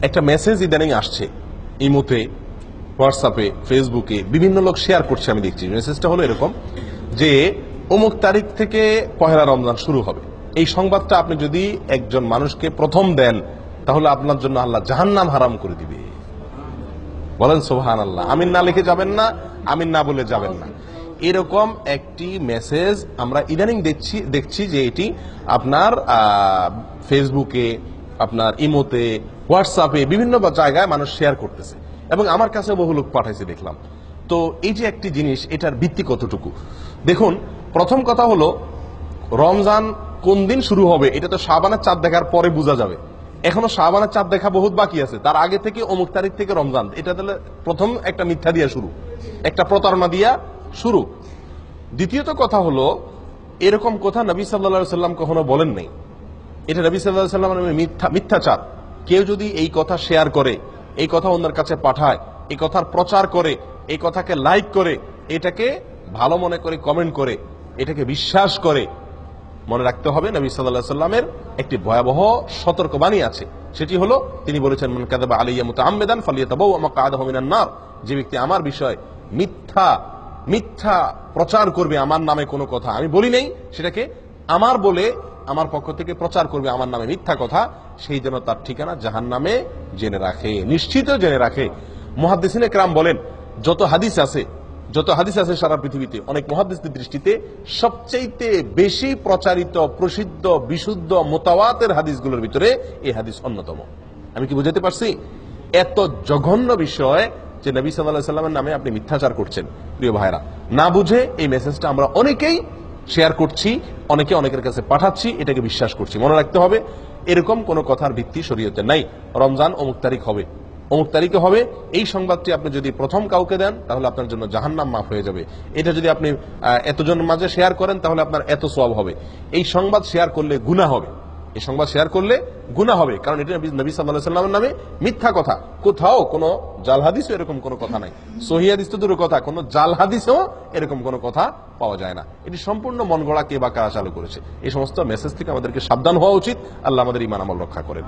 একটা মেসেজ ইদানিং আসছে ইমোতে, হোয়াটসঅ্যাপে, ফেসবুকে বিভিন্ন লোক শেয়ার করছে, আমি দেখছি। মেসেজটা হলো এরকম যে অমুক তারিখ থেকে পহেলা রমজান শুরু হবে। এই সংবাদটা আপনি যদি একজন মানুষকে প্রথম দেন তাহলে আপনার জন্য আল্লাহ জাহান্নাম হারাম করে দিবে। বলেন সুবহানাল্লাহ। আমিন না লিখে যাবেন না, আমিন না বলে যাবেন না। এরকম একটি মেসেজ আমরা ইদানিং দেখছি যে এটি আপনার ফেসবুকে, আপনার ইমোতে, হোয়াটসঅ্যাপে বিভিন্ন জায়গায় মানুষ শেয়ার করতেছে এবং আমার কাছে বহু লোক পাঠাইছে দেখলাম। তো এই যে একটি জিনিস, এটার ভিত্তি কতটুকু? দেখুন, প্রথম কথা হলো রমজান কোন দিন শুরু হবে এটা তো শাবানের চাঁদ দেখার পরে বোঝা যাবে। এখনো শাবানের চাঁদ দেখা বহুত বাকি আছে, তার আগে থেকে অমুক তারিখ থেকে রমজান, এটা তাহলে প্রথম একটা মিথ্যা দিয়া শুরু, একটা প্রতারণা দিয়া শুরু। দ্বিতীয়ত কথা হলো, এরকম কথা নবী সাল্লাল্লাহু আলাইহি সাল্লাম কখনো বলেন নাই। এটা নবী সাল্লাল্লাহু আলাইহি সাল্লামের মিথ্যাচার। কেউ যদি এই কথা শেয়ার করে, এই কথা অন্যের কাছে পাঠায়, এই কথার প্রচার করে, এই কথাকে লাইক করে, এটাকে ভালো মনে করে কমেন্ট করে, এটাকে বিশ্বাস করে, মনে রাখতে হবে নবী সাল্লাল্লাহু আলাইহি সাল্লামের একটি ভয়াবহ সতর্কবাণী আছে। সেটি হলো, তিনি বলেছেন, মান কাযাবা আলাইয়া মুতাআম্মিদান ফালিয়াতাবাওয়া মাকআদাহু মিনান নার। যে ব্যক্তি আমার বিষয় মিথ্যা প্রচার করবে, আমার নামে কোনো কথা আমি বলি নেই, সেটাকে আমার বলে আমার পক্ষ থেকে প্রচার করবে আমার নামে মিথ্যা কথা, সেই জন্য তার ঠিকানা জাহান্নামে জেনে রাখে, নিশ্চিত জেনে রাখে। মুহাদ্দিসিনে কেরাম বলেন, যত হাদিস আছে সারা পৃথিবীতে, অনেক মুহাদ্দিসদের দৃষ্টিতে সবচাইতে বেশি প্রচারিত, প্রসিদ্ধ, বিশুদ্ধ, মুতাওয়াতির হাদিসগুলোর ভিতরে এই হাদিস অন্যতম। আমি কি বুঝাতে পারছি? এত জঘন্য বিষয় যে নবী সাল্লাল্লাহু আলাইহি সাল্লামের নামে আপনি মিথ্যাচার করছেন। প্রিয় ভাইরা, না বুঝে এই মেসেজটা আমরা অনেকেই শেয়ার করছি, অনেকের কাছে পাঠাচ্ছি, এটাকে বিশ্বাস করছি। মনে রাখতে হবে, এরকম কোন কথার ভিত্তি শরীয়তে নাই। রমজান অমুক তারিখ হবে, অমুক তারিখে হবে, এই সংবাদটি আপনি যদি প্রথম কাউকে দেন তাহলে আপনার জন্য জাহান্নাম মাফ হয়ে যাবে। এটা যদি আপনি এতজনের মাঝে শেয়ার করেন তাহলে আপনার এত সওয়াব হবে। এই সংবাদ শেয়ার করলে গুনাহ হবে, এই সংবাদ শেয়ার করলে গুনাহ হবে, কারণ এটা নবী সাল্লাল্লাহু আলাইহি সাল্লামের নামে মিথ্যা কথা। কোথাও কোনো জাল হাদিসও এরকম কোনো কথা নাই। সহিহ হাদিস তো দূরের কথা, কোনো জাল হাদিসেও এরকম কোনো কথা পাওয়া যায় না। এটি সম্পূর্ণ মন গড়া কে বা কারা চালু করেছে। এই সমস্ত মেসেজ থেকে আমাদেরকে সাবধান হওয়া উচিত। আল্লাহ আমাদের ঈমান আমল রক্ষা করেন।